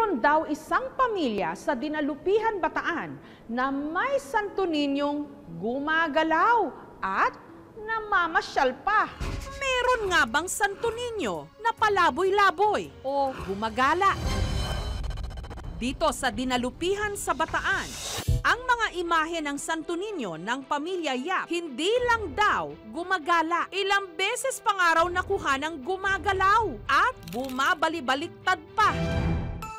Mayroon daw isang pamilya sa Dinalupihan, Bataan na may Santo Ninyong gumagalaw at namamasyal pa. Meron nga bang Santo Niño na palaboy-laboy o gumagala? Dito sa Dinalupihan sa Bataan, ang mga imahe ng Santo Niño ng pamilya Yap hindi lang daw gumagala, ilang beses pang araw nakuha ng gumagalaw at bumabali-baliktad pa.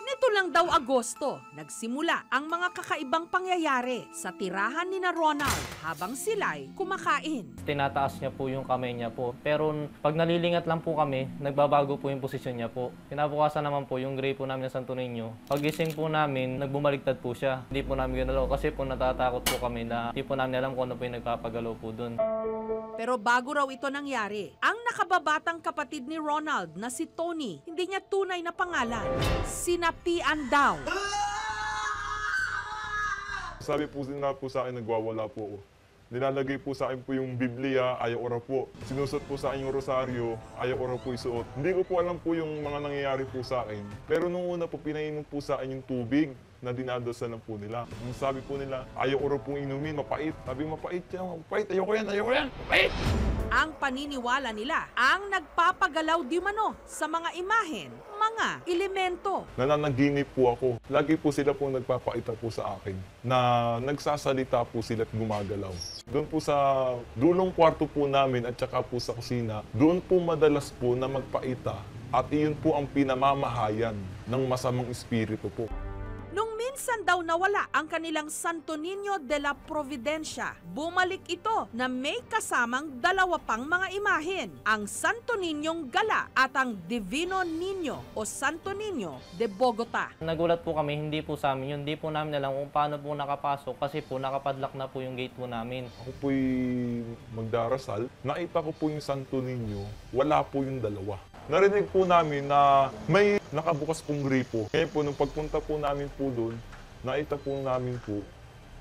Nito lang daw Agosto, nagsimula ang mga kakaibang pangyayari sa tirahan ni na Ronald habang sila'y kumakain. Tinataas niya po yung kamay niya po. Pero pag nalilingat lang po kami, nagbabago po yung posisyon niya po. Kinabukasan naman po yung gray po namin ng Santo Niño. Pagising po namin, nagbumaligtad po siya. Hindi po namin ginalaw kasi po natatakot po kami na hindi po namin alam kung ano po yung nagpapagalaw po doon. Pero bago raw ito nangyari, ang nakababatang kapatid ni Ronald na si Tony, hindi niya tunay na pangalan, sinapian daw. Sabi po na po sa akin, nagwawala po ako. Nilalagay po sa akin po yung Biblia, ayaw ora po. Sinusot po sa akin yung rosaryo, ayaw ora po isuot. Hindi ko po alam po yung mga nangyayari po sa akin. Pero nung una po, pinainom po sa akin yung tubig na dinadasalan po nila. Yung sabi po nila, ayaw ora pong inumin, mapait. Sabi, mapait yan, mapait, ayoko yan, mapait! Ang paniniwala nila, ang nagpapagalaw di mano sa mga imahen, mga elemento. Nananaginip po ako. Lagi po sila po nagpapaita po sa akin na nagsasalita po sila at gumagalaw. Doon po sa dulong kwarto po namin at saka po sa kusina, doon po madalas po na magpaita at iyon po ang pinamamahayan ng masamang espiritu po. Nung minsan daw nawala ang kanilang Santo Niño de la Providencia, bumalik ito na may kasamang dalawa pang mga imahen, ang Santo Niñong Gala at ang Divino Niño o Santo Niño de Bogota. Nagulat po kami, hindi po sa amin yun. Hindi po namin alam kung paano po nakapasok kasi po nakapadlock na po yung gate po namin. Ako po'y magdarasal, nakita ko po yung Santo Niño, wala po yung dalawa. Narinig po namin na may nakabukas pong gripo. Kaya po, nung pagpunta po namin po doon, nakita po namin po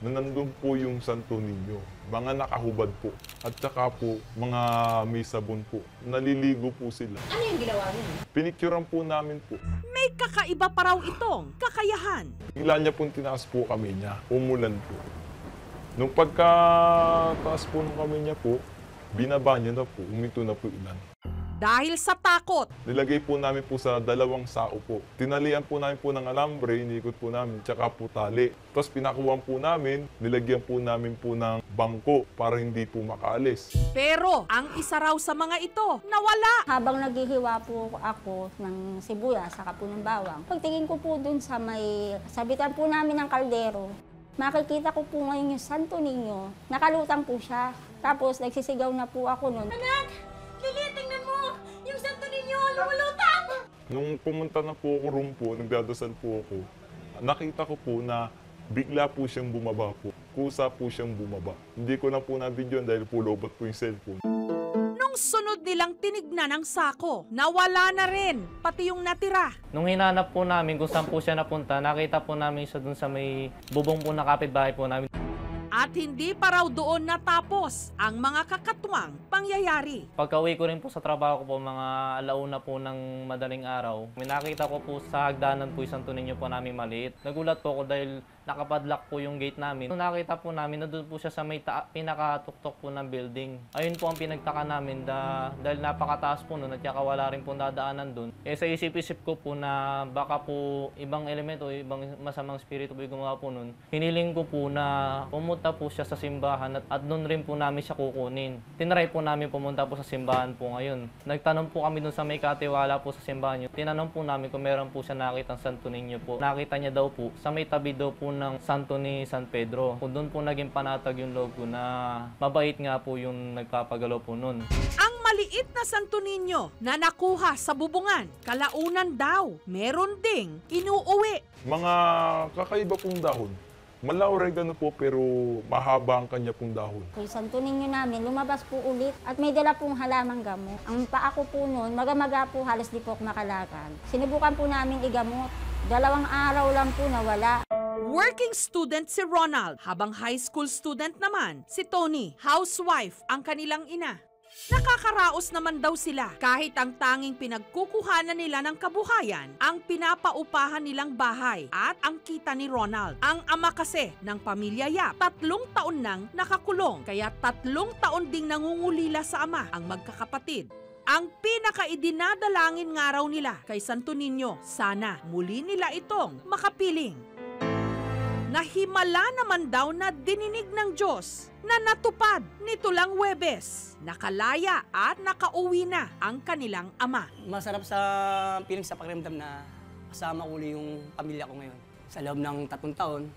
na nandun po yung Santo Niño. Mga nakahubad po. At saka po, mga may sabon po. Naliligo po sila. Ano yung ginawa niyo? Pinicturean po namin po. May kakaiba pa raw itong kakayahan. Bigla niya pong tinaas po kami niya. Umulan po. Nung pagkataas po ng kami niya po, binaba niya na po. Huminto na po ulan. Dahil sa takot, Nilagay po namin po sa dalawang sao po. Tinalian po namin po ng alambre, inikot po namin, tsaka po tali. Tapos pinakuhan po namin, nilagyan po namin po ng bangko para hindi po makaalis. pero ang isa raw sa mga ito nawala. Habang naghihiwa po ako ng sibuyas, saka po ng bawang, pagtingin ko po dun sa may sabitan po namin ng kaldero, makikita ko po ngayon yung Santo Niño, nakalutang po siya. Tapos nagsisigaw na po ako nun. Anak! Lili, tingnan mo! Yung Santo Niño, lumulutang! Nung pumunta na po ako room po, nagdadasal po ako, nakita ko po na bigla po siyang bumaba po. Kusa po siyang bumaba. Hindi ko na po na-video dahil po lobot po yung cellphone. Nung sunod nilang tinignan ang sako, nawala na rin, pati yung natira. Nung hinanap po namin kung saan po siya napunta, nakita po namin siya dun sa may bubong po na kapitbahay po namin. At hindi pa raw doon natapos ang mga kakatwang pangyayari. Pagka-uwi ko rin po sa trabaho ko po, mga alauna po ng madaling araw, may nakita ko po sa hagdanan po yung Santo Niño po namin maliit. Nagulat po ako dahil nakapadlock po yung gate namin. Nung nakita po namin, nandun po siya sa may pinakatuktok po ng building. Ayun po ang pinagtaka namin dahil napakataas po nun at saka wala rin po dadaanan dun. Eh sa isip-isip ko po na baka po ibang elemento, ibang masamang spirito po yung gumawa po nun. Hiniling ko po na pumunta po siya sa simbahan at doon rin po namin siya kukunin. Tinry po namin pumunta po sa simbahan po ngayon. Nagtanong po kami doon sa may katiwala po sa simbahan niyo. Tinanong po namin kung meron po siya nakitang Santo Niño po. Nakita niya daw po sa may tabi daw po ng Santo ni San Pedro. Kung doon po naging panatag yung loob ko na mabait nga po yung nagpapagalaw po noon. Ang maliit na Santo Niño na nakuha sa bubungan, kalaunan daw, meron ding inuuwi. Mga kakaiba pong dahon. Mala-oregano po pero mahaba ang kanya pong dahon. Yung Santo Niño namin, lumabas po ulit at may dala pong halamang gamot. Ang paa ko po noon, maga-maga po, halos di po ako makalakad. Sinubukan po namin igamot. 2 araw lang po nawala. Working student si Ronald, habang high school student naman si Tony, housewife ang kanilang ina. Nakakaraos naman daw sila kahit ang tanging pinagkukuhanan nila ng kabuhayan ang pinapaupahan nilang bahay at ang kita ni Ronald. Ang ama kasi ng pamilya Yap, 3 taon nang nakakulong kaya 3 taon ding nangungulila sa ama ang magkakapatid. Ang pinakaidinadalangin nga raw nila kay Santo Niño, sana muli nila itong makapiling. Nahimala naman daw na dininig ng Diyos na natupad nito lang Huwebes. Nakalaya at nakauwi na ang kanilang ama. Masarap sa feeling sa pakiramdam na kasama ko yung pamilya ko ngayon. Sa loob ng 3 taon,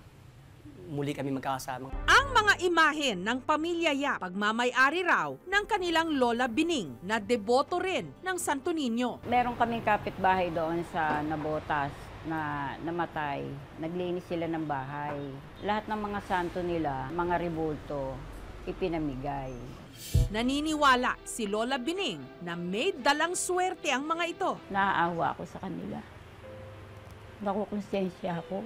muli kami magkakasama. Ang mga imahen ng pamilya Yap, pagmamay-ari raw ng kanilang Lola Bining na deboto rin ng Santo Niño. Meron kaming kapitbahay doon sa Nabotas na namatay. Naglinis sila ng bahay. Lahat ng mga santo nila, mga rebulto, ipinamigay. Naniniwala si Lola Bining na may dalang swerte ang mga ito. Naaawa ako sa kanila. Nakukonsensya ako.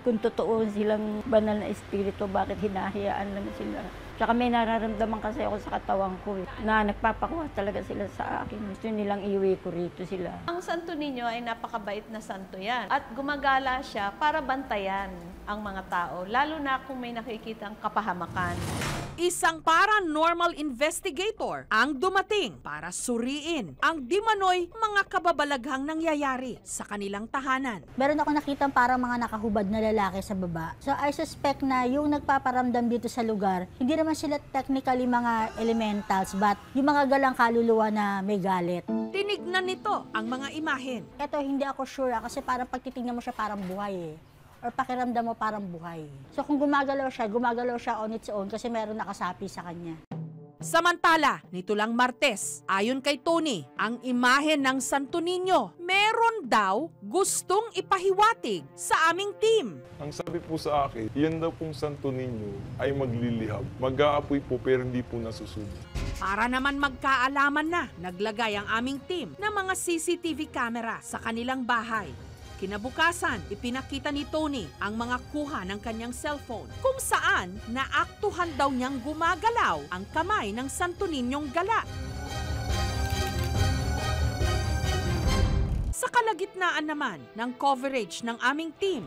Kung totoo silang banal na espiritu, bakit hinahayaan lang sila? Tsaka may nararamdaman kasi ako sa katawan ko na nagpapakuha talaga sila sa akin. Gusto nilang iuwi ko rito sila. Ang Santo Niño ay napakabait na santo yan. At gumagala siya para bantayan ang mga tao, lalo na kung may nakikitang kapahamakan. Isang paranormal investigator ang dumating para suriin ang di manoy mga kababalaghang nangyayari sa kanilang tahanan. Meron ako nakitang parang mga nakahubad na lalaki sa baba. So I suspect na yung nagpaparamdam dito sa lugar, hindi naman sila technically mga elementals, but yung mga galang kaluluwa na may galit. Tinignan nito ang mga imahen. Ito hindi ako sure kasi parang pagtitingnan mo siya parang buhay eh. Or pakiramdam mo parang buhay. So kung gumagalaw siya on its own kasi meron nakasapi sa kanya. Samantala, nito lang Martes, ayon kay Tony, ang imahen ng Santo Niño meron daw gustong ipahiwatig sa aming team. Ang sabi po sa akin, yan daw pong Santo Niño ay maglilihab. Mag-aapoy po pero hindi po nasusunog. Para naman magkaalaman na, naglagay ang aming team ng mga CCTV camera sa kanilang bahay. Kinabukasan, ipinakita ni Tony ang mga kuha ng kanyang cellphone kung saan naaktuhan daw niyang gumagalaw ang kamay ng Santo Niñong gala. Sa kalagitnaan naman ng coverage ng aming team,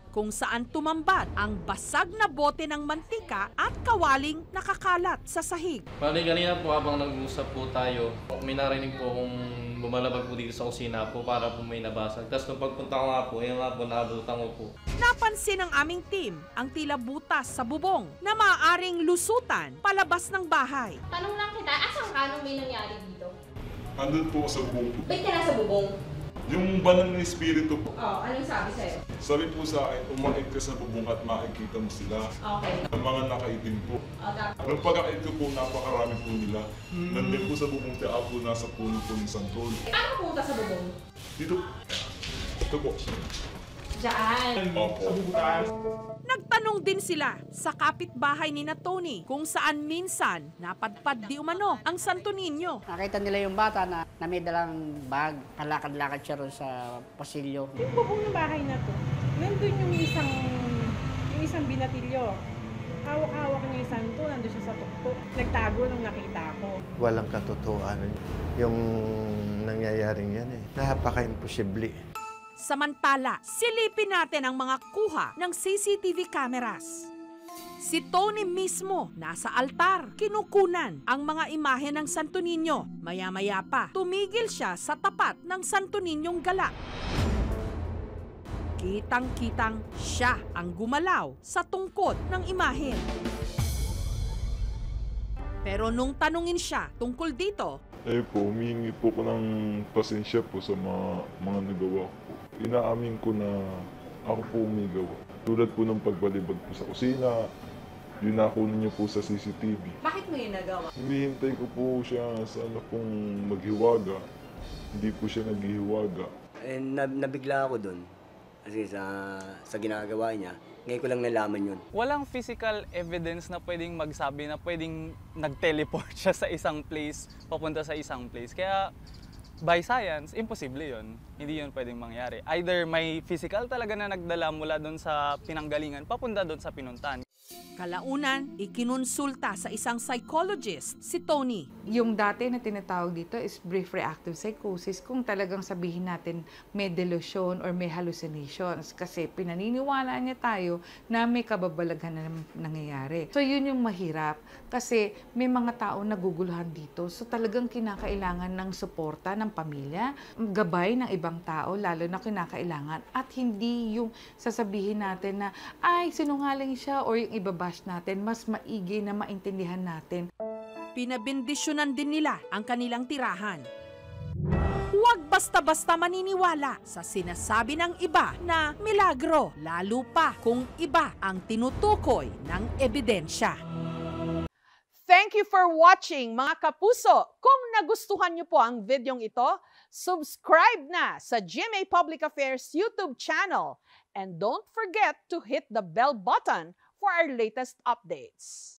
kung saan tumambat ang basag na bote ng mantika at kawaling nakakalat sa sahig. Bali, kanina po habang nag-uusap po tayo, may narinig po kung bumalabag po dito sa kusina po para po may nabasag. Tapos nung pagpunta ko nga po, yun nga po, naabutan ko po. Napansin ng aming team ang tila butas sa bubong na maaaring lusutan palabas ng bahay. Tanong lang kita, asan ka nung may nangyari dito? Andun po sa bubong. Ba't ka nasa bubong? Yung banal na espiritu po. Oo, anong sabi sa'yo? Sabi po sa akin, umakit ka sa bubong at makikita mo sila. Okay. Ang mga nakaitim po. O, tapos? Nung pagkakait ko po, napakarami po nila. Nandun po sa bubong tiya po, nasa puno po ng santol. Paano pumunta sa bubong? Dito. Ito po. Diyan. Opo. Nagtanong din sila sa kapitbahay ni na Tony kung saan minsan napadpad di umano ang Santo Niño. Nakita nila yung bata na may dalang bag, kalakad-lakad siya ron sa pasilyo. Yung bubong ng bahay na to, nandun yung isang binatilyo. Hawak-hawak niya yung santo, nandun siya sa tuktok. Nagtago nung nakita ko. Walang katotohanan yung nangyayaring yan eh. Napaka-imposible. Samantala, silipin natin ang mga kuha ng CCTV cameras. Si Tony mismo nasa altar, kinukunan ang mga imahe ng Santo Niño. Maya-maya pa, tumigil siya sa tapat ng Santo Niñong gala. Kitang-kitang siya ang gumalaw sa tungkod ng imahe. Pero nung tanungin siya tungkol dito, Po, humihingi po ko ng pasensya po sa mga nagawa ko. Inaamin ko na ako po umigawa. Tulad po ng pagbalibag po sa kusina, yun nakunin niyo po sa CCTV. Bakit mo yun nagawa? Hinihintay ko po siya sa pong maghiwaga. Hindi po siya naghihiwaga. Nabigla ako doon kasi sa ginagawa niya. Ngayon ko lang nalaman yun. Walang physical evidence na pwedeng magsabi na pwedeng nag-teleport siya sa isang place, papunta sa isang place. Kaya by science, imposible yun. Hindi yun pwedeng mangyari. Either may physical talaga na nagdala mula doon sa pinanggalingan, papunta doon sa pinuntahan. Kalaunan, ikinonsulta sa isang psychologist si Tony. Yung dati na tinatawag dito is brief reactive psychosis, kung talagang sabihin natin may delusion or may hallucinations, kasi pinaniniwala niya tayo na may kababalaghan na nangyayari. So yun yung mahirap kasi may mga tao naguguluhan dito. So talagang kinakailangan ng suporta ng pamilya, gabay ng ibang tao, lalo na kinakailangan, at hindi yung sasabihin natin na ay sinungaling siya or yung ibabash natin, mas maigi na maintindihan natin. Pinabindisyonan din nila ang kanilang tirahan. Huwag basta-basta maniniwala sa sinasabi ng iba na milagro, lalo pa kung iba ang tinutukoy ng ebidensya. Thank you for watching, mga kapuso. Kung nagustuhan niyo po ang videong ito, subscribe na sa GMA Public Affairs YouTube channel. And don't forget to hit the bell button for our latest updates.